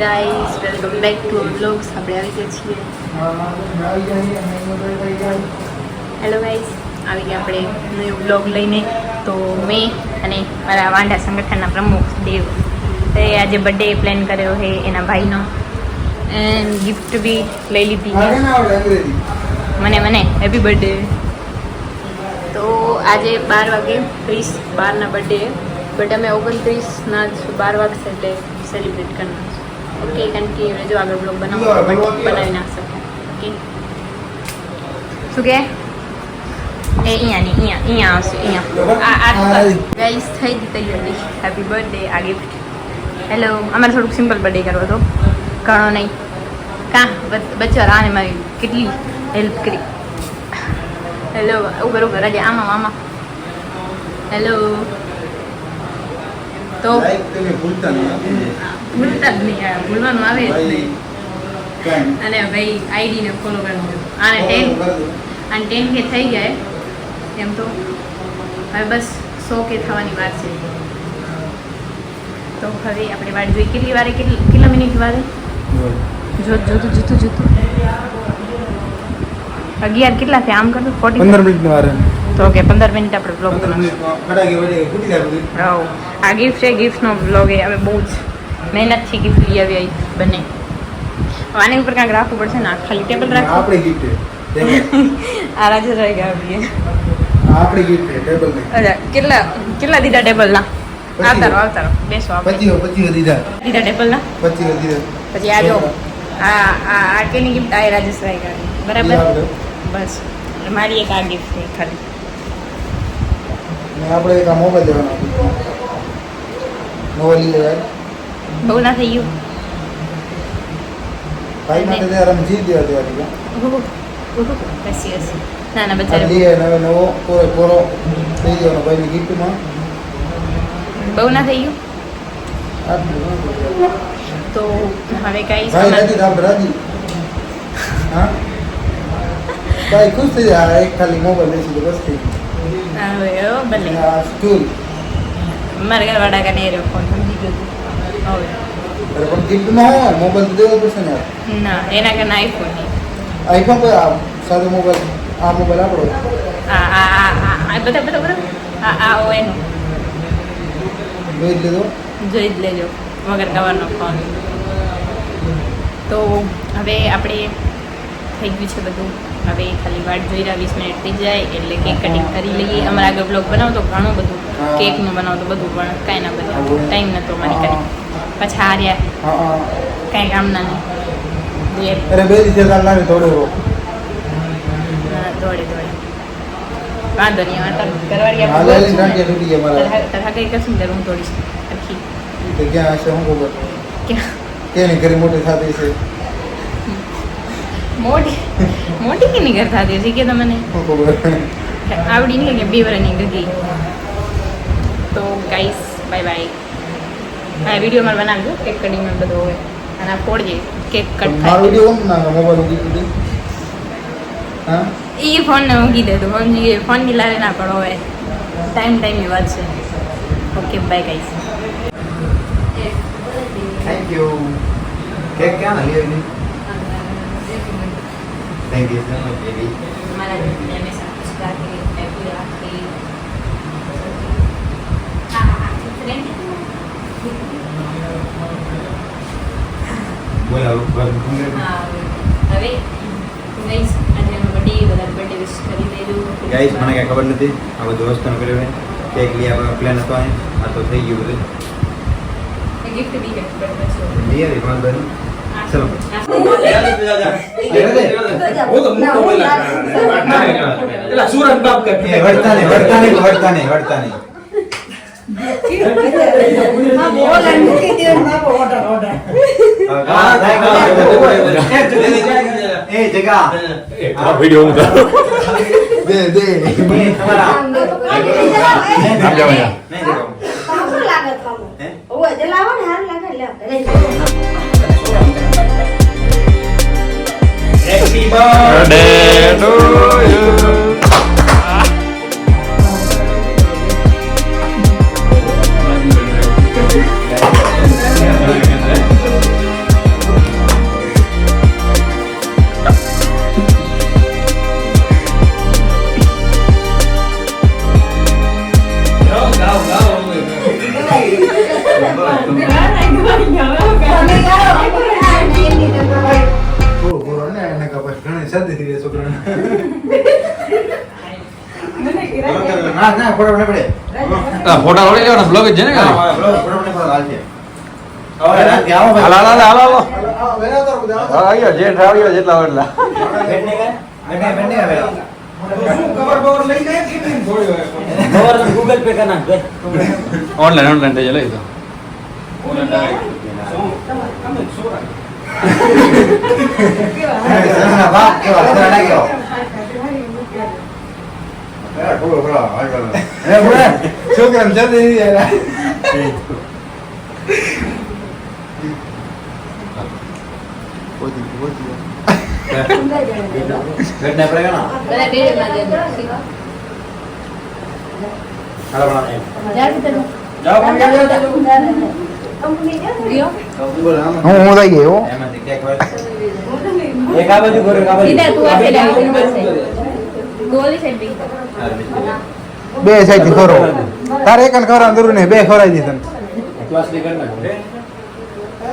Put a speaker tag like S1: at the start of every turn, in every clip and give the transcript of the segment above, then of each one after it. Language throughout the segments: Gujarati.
S1: Guys welcome back to vlogs. આપણે આવી ગયા છીએ. હેલો ગાઈસ, આવી ગયા આપણે નવો વ્લોગ લઈને. તો મેં અને મારા વાંઢા સંગઠનના પ્રમુખ દેવ તે આજે બર્થડે પ્લાન કર્યો છે એના ભાઈનો, એન્ડ ગિફ્ટ બી લઈ લીધી મને હેપી બર્થડે. તો આજે 12 વાગે 12ના બર્થડે, બટ અમે 29ના 12 વાગશે એટલે સેલિબ્રેટ કરના. ઓકે, કન્ટિન્યુ રહેજો, આગળ બ્લોગ બનાવી નાખશે. ઓકે, શું કે અહીંયા આવશે. અહીંયા ગાઈસ થઈ ગઈ તૈયારી. Happy birthday. આ ગિફ્ટ. હેલો, અમારે થોડુંક સિમ્પલ બર્થડે કરવો હતો, ઘણો નહીં. કાં બચ્ચા આને મારી કેટલી હેલ્પ કરી. હેલો, ઉપર રાજા આમાં હેલો. તો ભૂલતા જ નહીં, ભૂલવાનું આવે જ નહીં. અને ભાઈ આઈડીને ફોલો કરવાનું. આને 10K થઈ જાય એમ. તો હવે બસ 100K થવાની વાત છે. તો હવે આપણે વાટ જોઈએ કેટલી વારે, કેટલા મિનિટ વારે જોતું 11 કેટલા થયા આમ કરો. 15 મિનિટ વારે. તો ઓકે, 15 મિનિટ આપણે બ્લોગ બનાવીશું. આ ગિફ્ટ છે, ગિફ્ટનો બ્લોગ એ હવે બહુ જ મહેનતથી ગિફ્ટ લઈ આવી બને. આની ઉપર કાંઈક રાખવું પડશે ને, ખાલી ટેબલ રાખવું. આપણે ગિફ્ટ આ રાજે રહી ગયા આપણી ગિફ્ટ ટેબલ. અચ્છા, કેટલા દીધા ટેબલના? આવતારો બેસો. 25 દીધા ટેબલના. 25 દીધા. પછી આ જો આ કેની ગિફ્ટ આ રાજેશ રહી ગયા. બરાબર, બસ મારી એક આ ગિફ્ટ છે ખાલી. આપણે એક આ મોબાઈલ લેવાનો. મોબાઈલ લઈ લેવાય. બહુ ના થઈ ગયું ભાઈ માટે તે આરામ જી દેવા દીધા. ના ના બચારા લે નવો નવો પૂરો થઈ ગયો ભાઈની ગિફ્ટમાં. બહુ ના થઈ ગયું. તો હવે કઈ રાજી હા ભાઈ ખુશ થઈ જાય. એક ખાલી મોબાઈલ લેશું તો બસ થઈ ગયું. ભલે સ્કૂલ મારા ઘરવાળા કાને એરો ફોન સમજી ગયો. હવે પણ ગિફ્ટમાં હોય મોબાઈલ તો દેવો પડશે ને. ના, એના કરતા આઈફોન પર સાદો મોબાઈલ. આ મોબાઈલ આપણો. આ બધા આ ઓ એનો જોઈ જ લેજો વગર કવરનો ફોન. તો હવે આપણે થઈ ગયું છે બધું. હવે ખાલી વાટ જોઈ રહ્યા 20 મિનિટ થઈ જાય એટલે કેક કટિંગ કરી લઈએ. અમારે આગળ બ્લોગ બનાવતો ઘણું બધું, કેકનું બનાવતો બધું, પણ કાંઈ ના બધું ટાઈમ નહોતો મારી કરી. પછી હાર્યા કાંઈ કામ ના નહીં. દોડે વાંધો નહીં. કરવાડી કઈ કશું કરું હું તોડીશ. મોટી કેની ઘર થતી હશે કે તમને આવડી નહીં કે 2 વર્ષની ગઈ. તો ગાઈસ બાય બાય. હા, વિડીયો મારે બનાવજો કેક કટિંગમાં બધો હોય. અને આ ફોડજે કેક કટ થાય. એ ફોન ને ઊંઘી દે તો ફોનની લારે ના પડો. હવે ટાઈમની વાત છે. Okay bye guys.
S2: Thank you. Cake ક્યાં ના લીધી? Thank you so much baby.
S1: મારા દિલને હંમેશા ખુશ રાખે, હેપી રાખે.
S2: બોલા
S1: હવે ગાઈસ આજે બર્થડે વિશ કરી દેજો.
S2: ગાઈસ મને કઈ ખબર નથી આ બધું વસ્તુનો કર્યો છે. કેક લઈ આવવાનો પ્લાન હતો. આ તો થઈ ગયું બધું.
S1: गिफ्ट दी है पर बच्चों
S2: दिया रे मान बनी चलो
S3: वो तो मुंह तो बोला चला सूरज बाप करते हैं
S2: वर्ता नहीं
S4: हां बोल अंडे के ना ऑर्डर
S2: ए जगह
S3: हां वीडियो में
S2: दे हमारा
S3: आप जाओ यार
S2: नहीं देखो
S4: कामो लागत कामो ओए जलावा ने हार लागे ले
S3: हैप्पी बर्थडे टू यू
S2: ના ફોટો પડે.
S3: ફોટા રોડી લેવાના બ્લોગ જ છે ને ખાલી
S2: હા ફોટો પડે હાલ છે. હવે રાત આવો
S3: હાલ હાલ હાલ હાલ હાલ
S5: વેરા તો બધા
S3: હા આવ્યો જેઠ આવ્યો જેટલા એટલા
S2: બેઠને આવે.
S5: કવર બવર લઈ જાય કે નહીં થોડી
S2: ગૂગલ પે કર નાખ.
S3: ઓનલાઈન થઈ જાય લઈ તો
S2: વાહ કેવા સરળ ગયો.
S5: છોકરા જલ્દી યાર
S2: બેઠને પડે ના.
S1: બધા ડેરેમાં જઈને
S2: હાલો બના.
S3: જાઓ
S5: હું થઈ ગયો
S2: એમાંથી કેક હોય. એક આ બાજુ કરો, એક આ બાજુ.
S1: સીધા તું આ સાઈડ આવી ગોલી સાઈડ બી
S5: બે સાઈડ થી ખરો તારે એક ખવડાવવાનું જરૂર નહીં બે ખવડાવી દીધું
S2: પ્લાસ્ટિક કર નાખ.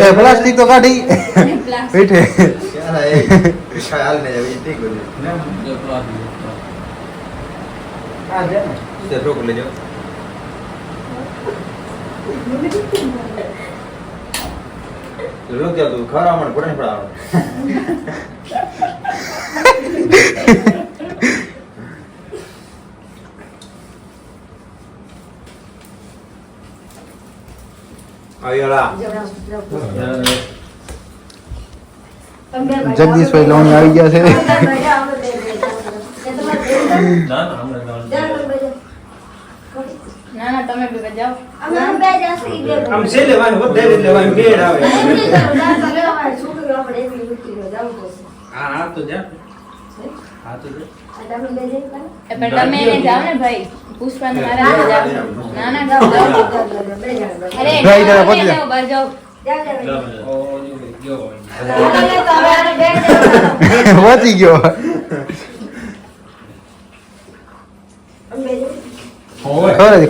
S5: એ પ્લાસ્ટિક તો કાઢી બેઠે
S2: ચાલા એ હાલ ને આવી ઠીક હોય. હા દે ને. તે રોક લેજો. રોક દે તું ખરા મણ પડે પડાવ. આવ્યોલા.
S5: જગદીશભાઈ લોણી આવી ગયા છે
S1: ના ના તમે બી બજાવો
S3: આમ છે લેવાનું બધે લેવાનું ગેડ આવે હા તો જા હા તો જા
S1: એ પણ તમે એને જાઓ ને ભાઈ પુષ્પાને મારા હાથે જાઓ ના ના જાઓ જાઓ અરે
S5: ભાઈ જરા
S1: જાઓ,
S5: પહોંચી જા.
S1: જાઓ, બહાર જાઓ
S5: પહોંચી ગયો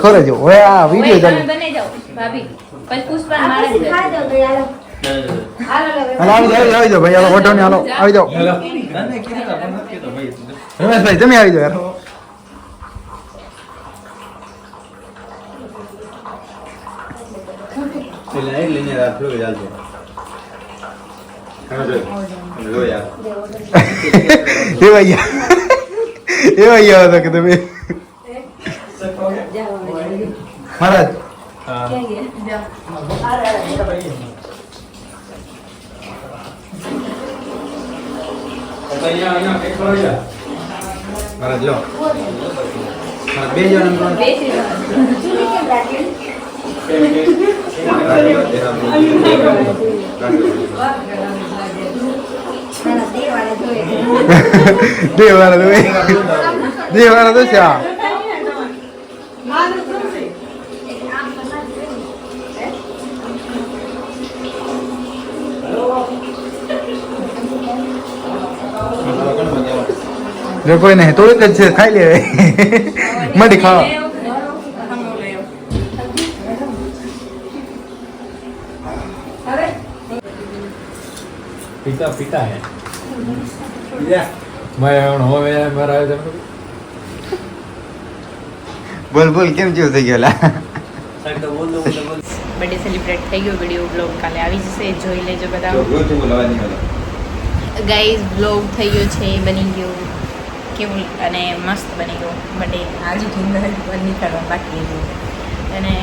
S5: ખોરે જો હવે આ
S1: ઓય,
S5: વિડીયો
S1: તમે
S5: ચાલુ
S1: બને જાઓ ભાભી પછી પુષ્પાને મારે જ
S5: હાલો આવી જાઓ ભાઈ હાલો ઓટો ને હાલો આવી જાઓ રમેશભાઈ તમે આવી જાઓ યાર
S2: પેલા એક લઈને રાત ફ્લો ચાલતો. હવે જો યાર.
S5: એવા ગયા હતા કે તમે મહારાજ
S2: મારા જો. મારા બે જણ એમ
S1: બેસી જાઓ
S5: દેવાળા તો છે આ જો કોઈ નહીં થોડીક જ છે ખાઈ લે મઢી ખાવા
S3: પીતા પીતા હે मैं हो मेरा
S2: બોલ બોલ કેમ જેવું થઈ ગયેલા.
S1: બર્થડે સેલિબ્રેટ થઈ ગયો વિડીયો બ્લોગ કાલે આવી જશે જોઈ લેજો બધા ગાઈઝ બ્લોગ થઈ ગયો છે બની ગયો કેવું અને મસ્ત બની ગયો બર્થડે આજે બની કરવા બાકી છે અને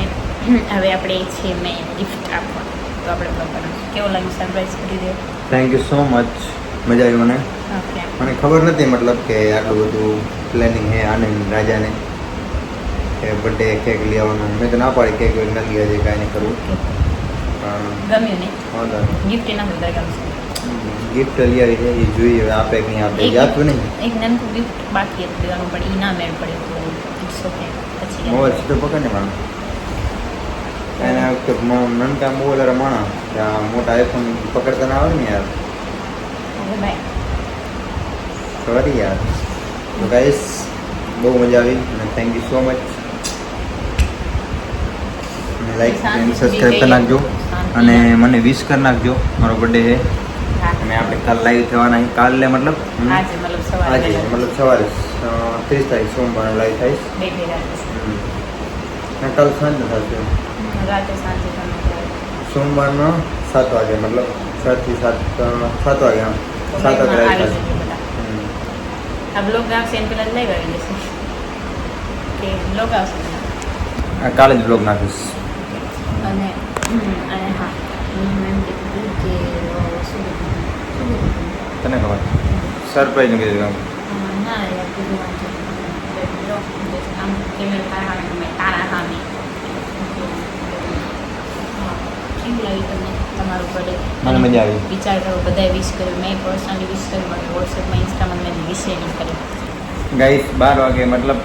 S1: હવે આપણે છે મેં ગિફ્ટ આપવા તો આપણે બ્લોગ કેવો લાગ્યું સરપ્રાઈઝ કરી દે.
S2: Thank you so much. મજા આવી મને.
S1: ઓકે
S2: મને ખબર નથી મતલબ કે આટલું બધું પ્લાનિંગ હે આનંદ રાજાને કે બર્થડે કેક લઈ આવવાનું. મેં તો ના પાડી કેક નથી આજે કાંઈ નહીં કરવું
S1: ગમ્યું ને
S2: પણ
S1: ગિફ્ટ એના અંદર ગમશે
S2: ગિફ્ટ લઈ આવી છે એ જોઈએ હવે આપે કે નહીં આપે યાદ નહીં.
S1: એક નાનકું ગિફ્ટ બાકી હતું દેવાનું પણ એ ના મેળ પડે તો ઇટ્સ ઓકે પછી
S2: મોબાઈલ સીધો પકડ ને માણસ એના વખતે નાનકા મોબાઈલ માણા ત્યાં મોટા આઈફોન પકડતા ના આવે ને યાર.
S1: બાય
S2: સોરી યાર. તો ગાઈસ બહુ મજા આવી અને thank you so much. Like અને સબસ્ક્રાઈબ કરી નાખજો અને મને વિશ કરી નાખજો મારો બર્થડે છે. અને આપણે કાલ લાઈવ થવાના છે. કાલે મતલબ
S1: આજે મતલબ સવારે
S2: આજે
S1: વહેલા.
S2: મતલબ સવારે 30 તારીખ સોમવાર લાઈવ થઈશ.
S1: બે રાતે.
S2: અને કાલ સાંજે થશે
S1: રાતે સાંજે તમે ત્યારે.
S2: સોમવારનો 7 વાગે મતલબ 6 થી 7 વાગે હા 7 વાગે
S1: આવી
S2: લાઈવ
S1: જજો બધા.
S2: થશે.
S1: આ બ્લોગ આવશે એને પહેલા લઈ આવી જશે કે બ્લોગ આવશે
S2: કાલે જ બ્લોગ નાખીશ.
S1: અને હા હું એમ કીધું કે શું કીધું
S2: તને ખબર સરપ્રાઈઝ કીધું કામ.
S1: ના યાર કીધું વાંધો આમ કેમેરા તારા સામે કેમ લાવી તમને તમારું બર્થડે
S2: મને મજા આવી.
S1: વિચાર કરો બધાએ વિશ કર્યું મેં પર્સનલી વિશ કર્યું મને વોટ્સએપમાં ઇન્સ્ટામાં મેં વિશે નહીં કર્યું
S2: ગાઈસ 12 વાગે મતલબ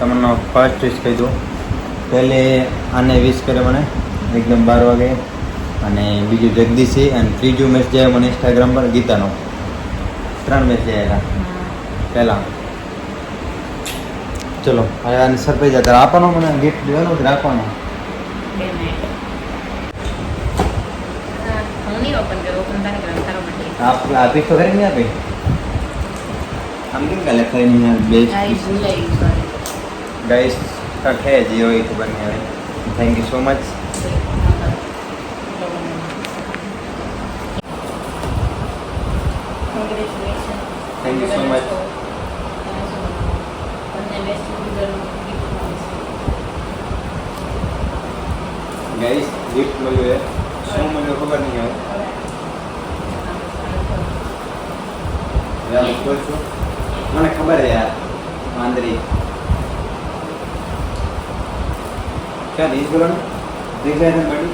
S2: તમને ફર્સ્ટ વિશ કહી દઉં. પહેલે આને વિશ કરે મને એકદમ 12 વાગે અને બીજું જગદીશી અને ત્રીજું મેસેજ આવ્યો મને ઇન્સ્ટાગ્રામ પર ગીતાનો. 3 મેસેજ આવ્યા પહેલાં. ચલો હવે આને સરપ્રાઈઝ અત્યારે આપવાનો મને ગિફ્ટ દેવાનું કે રાખવાનો?
S1: 2 મિનિટ હું નહીં ઓપન કરું ઓપન તારે કરવાનું તારો બર્થડે
S2: આપીશ તો ખરી નહીં આપી? આમ કેમ કાલે ખાઈ નહીં યાર બેસ્ટ
S1: ગાઈસ ભૂલાઈ ગયું સોરી
S2: ગાઈસ કટ હે જે હોય ખબર નહીં હવે. Thank you so much. Thank you so much. Guys gift મળ્યું છે શું મળ્યું ખબર નહીં હવે. યાર બોલ છું મને ખબર છે યાર વાંદરી क्या बीस बोला ना देख रहे थे बड़ी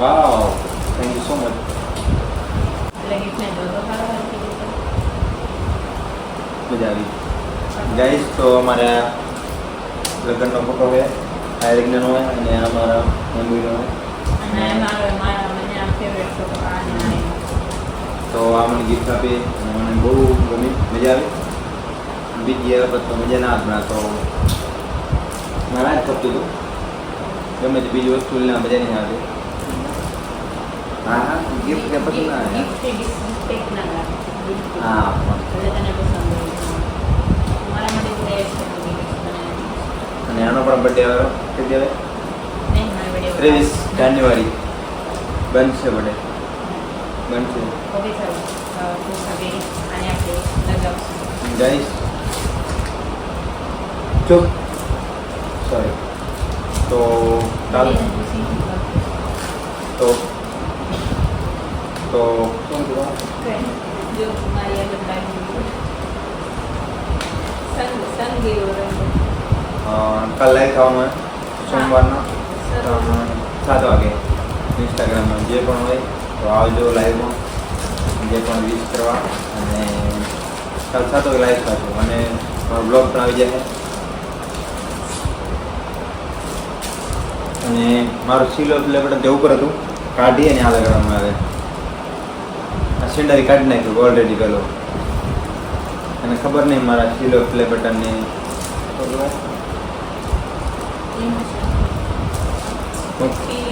S2: wow thank you so much. मजा આવી ગાઈસ. તો અમારા લગ્નનો ફોટો છે આ રિગ્નનો હોય અને અમારા મેમ્બરીનો હોય તો આ મને ગિફ્ટ આપી અને મને બહુ ગમી મજા આવી. બીજી વખત તો મજા ના આપણા તો મારા જ થતું હતું ગમે તે બીજી વસ્તુ ના મજા નહીં આવતી. હા હા ગિફ્ટ કે પસંદ ના હા અને આનો પણ બર્થડે આવ્યો કે કહેવાય 23 જાન્યુઆરી બનશે બર્થડે બનશે ગાઈસ. ચૂપ સોરી. તો કાલ તો શું કીધું કાલ લાઈવ થવાનું સોમવારના 7 વાગે ઇન્સ્ટાગ્રામમાં જે પણ હોય તો આવજો લાઈવમાં જે પણ વિશ કરવા. અને કાલ 7 વાગે લાઈવ થશું અને બ્લોગ પણ આવી જશે. અને મારું સીલો પ્લે બટન જે ઉપર હતું કાઢી અને આ લગાડવામાં આવે. આ સિન્ડરી કાઢી નાખ્યું ઓલરેડી પેલો અને ખબર નહીં મારા સીલો પ્લે બટનને
S1: ઈ